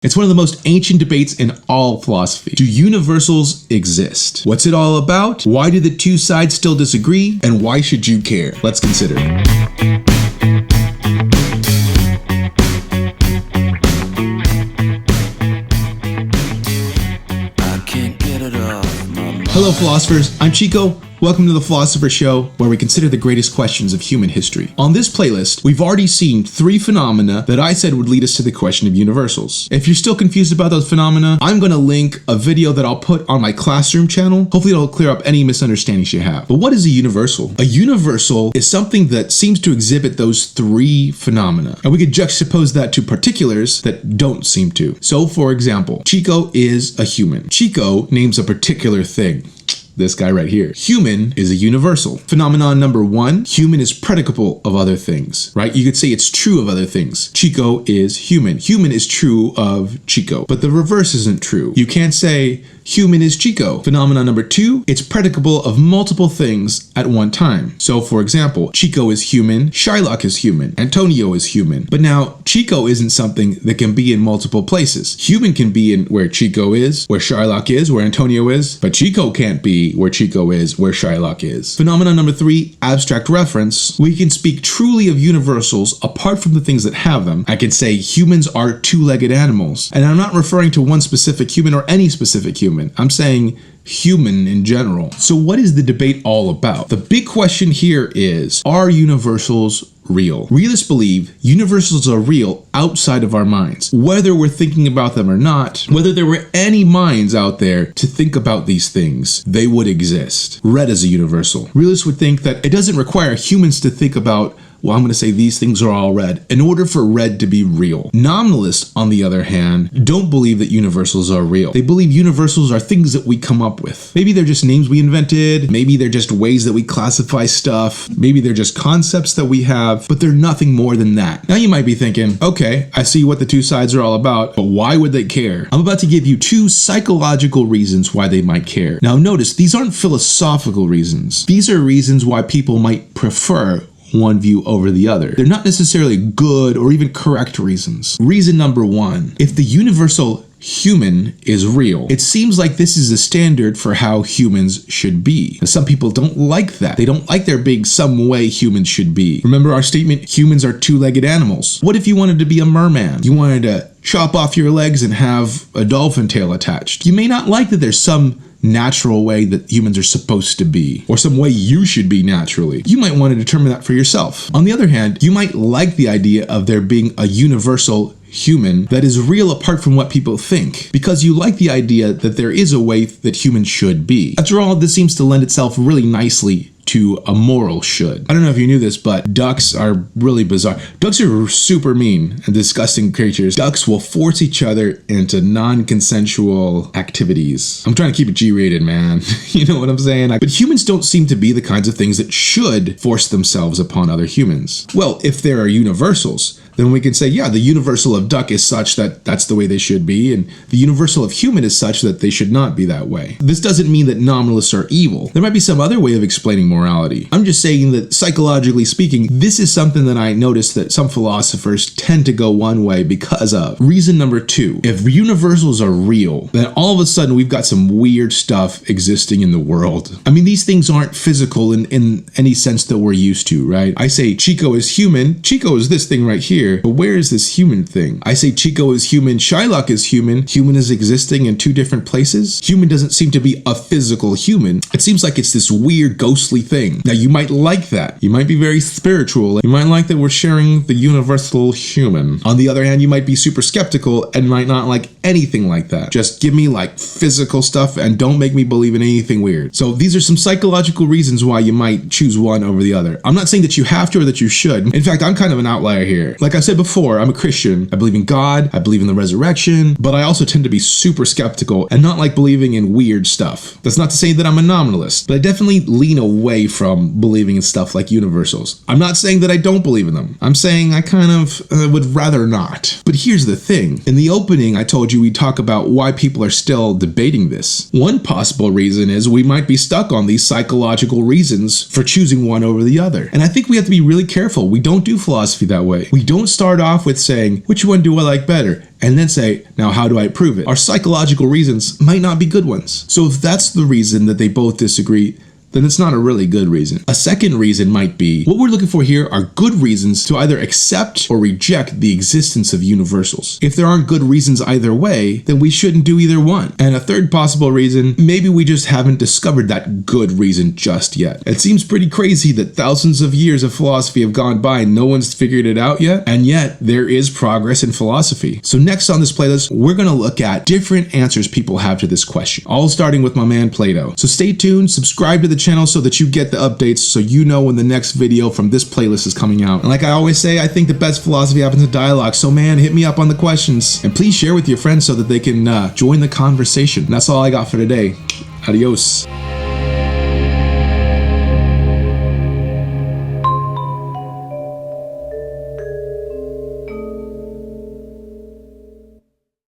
It's one of the most ancient debates in all philosophy. Do universals exist? What's it all about? Why do the two sides still disagree? And why should you care? Let's consider. Hello philosophers, I'm Chico. Welcome to the Philosopher Show, where we consider the greatest questions of human history. On this playlist, we've already seen 3 phenomena that I said would lead us to the question of universals. If you're still confused about those phenomena, I'm going to link a video that I'll put on my classroom channel. Hopefully it'll clear up any misunderstandings you have. But what is a universal? A universal is something that seems to exhibit those 3 phenomena. And we could juxtapose that to particulars that don't seem to. So for example, Chico is a human. Chico names a particular thing. This guy right here. Human is a universal. Phenomenon number 1, human is predicable of other things, right? You could say it's true of other things. Chico is human. Human is true of Chico, but the reverse isn't true. You can't say human is Chico. Phenomenon number 2, it's predicable of multiple things at one time. So for example, Chico is human, Shylock is human, Antonio is human. But now Chico isn't something that can be in multiple places. Human can be in where Chico is, where Shylock is, where Antonio is, but Chico can't be where Chico is, where Shylock is. Phenomenon number 3, abstract reference. We can speak truly of universals apart from the things that have them. I can say humans are two-legged animals. And I'm not referring to one specific human or any specific human. I'm saying human in general. So what is the debate all about? The big question here is, are universals real? Realists believe universals are real outside of our minds. Whether we're thinking about them or not, whether there were any minds out there to think about these things, they would exist. Red is a universal. Realists would think that it doesn't require humans to think about, well, I'm going to say these things are all red in order for red to be real. Nominalists, on the other hand, don't believe that universals are real. They believe universals are things that we come up with. Maybe they're just names we invented. Maybe they're just ways that we classify stuff. Maybe they're just concepts that we have, but they're nothing more than that. Now you might be thinking, okay, I see what the two sides are all about, but why would they care? I'm about to give you 2 psychological reasons why they might care. Now notice, these aren't philosophical reasons. These are reasons why people might prefer one view over the other. They're not necessarily good or even correct reasons. Reason number 1, if the universal human is real, it seems like this is a standard for how humans should be. Now, some people don't like that. They don't like there being some way humans should be. Remember our statement, humans are two-legged animals. What if you wanted to be a merman? You wanted to chop off your legs and have a dolphin tail attached. You may not like that there's some natural way that humans are supposed to be, or some way you should be naturally. You might want to determine that for yourself. On the other hand, you might like the idea of there being a universal human that is real apart from what people think, because you like the idea that there is a way that humans should be. After all, this seems to lend itself really nicely to a moral should. I don't know if you knew this, but ducks are really bizarre. Ducks are super mean and disgusting creatures. Ducks will force each other into non-consensual activities. I'm trying to keep it G-rated, man. You know what I'm saying? But humans don't seem to be the kinds of things that should force themselves upon other humans. Well, if there are universals, then we can say, yeah, the universal of duck is such that that's the way they should be, and the universal of human is such that they should not be that way. This doesn't mean that nominalists are evil. There might be some other way of explaining morality. I'm just saying that psychologically speaking, this is something that I noticed that some philosophers tend to go one way because of. Reason number 2, if universals are real, then all of a sudden we've got some weird stuff existing in the world. I mean, these things aren't physical in any sense that we're used to, right? I say Chico is human. Chico is this thing right here. But where is this human thing? I say Chico is human, Shylock is human. Human is existing in 2 different places. Human doesn't seem to be a physical human. It seems like it's this weird ghostly thing. Now you might like that. You might be very spiritual. You might like that we're sharing the universal human. On the other hand, you might be super skeptical and might not like anything like that. Just give me like physical stuff and don't make me believe in anything weird. So these are some psychological reasons why you might choose one over the other. I'm not saying that you have to or that you should. In fact, I'm kind of an outlier here. Like I said before, I'm a Christian. I believe in God. I believe in the resurrection, but I also tend to be super skeptical and not like believing in weird stuff. That's not to say that I'm a nominalist, but I definitely lean away away from believing in stuff like universals. I'm not saying that I don't believe in them. I'm saying I kind of would rather not. But here's the thing. In the opening, I told you we'd talk about why people are still debating this. One possible reason is we might be stuck on these psychological reasons for choosing one over the other. And I think we have to be really careful. We don't do philosophy that way. We don't start off with saying, which one do I like better? And then say, now how do I prove it? Our psychological reasons might not be good ones. So if that's the reason that they both disagree, then it's not a really good reason. A second reason might be, what we're looking for here are good reasons to either accept or reject the existence of universals. If there aren't good reasons either way, then we shouldn't do either one. And a third possible reason, maybe we just haven't discovered that good reason just yet. It seems pretty crazy that thousands of years of philosophy have gone by and no one's figured it out yet, and yet there is progress in philosophy. So next on this playlist, we're gonna look at different answers people have to this question, all starting with my man Plato. So stay tuned, subscribe to the channel so that you get the updates so you know when the next video from this playlist is coming out. And like I always say, I think the best philosophy happens in dialogue, so man, hit me up on the questions and please share with your friends so that they can join the conversation. And that's all I got for today. Adios.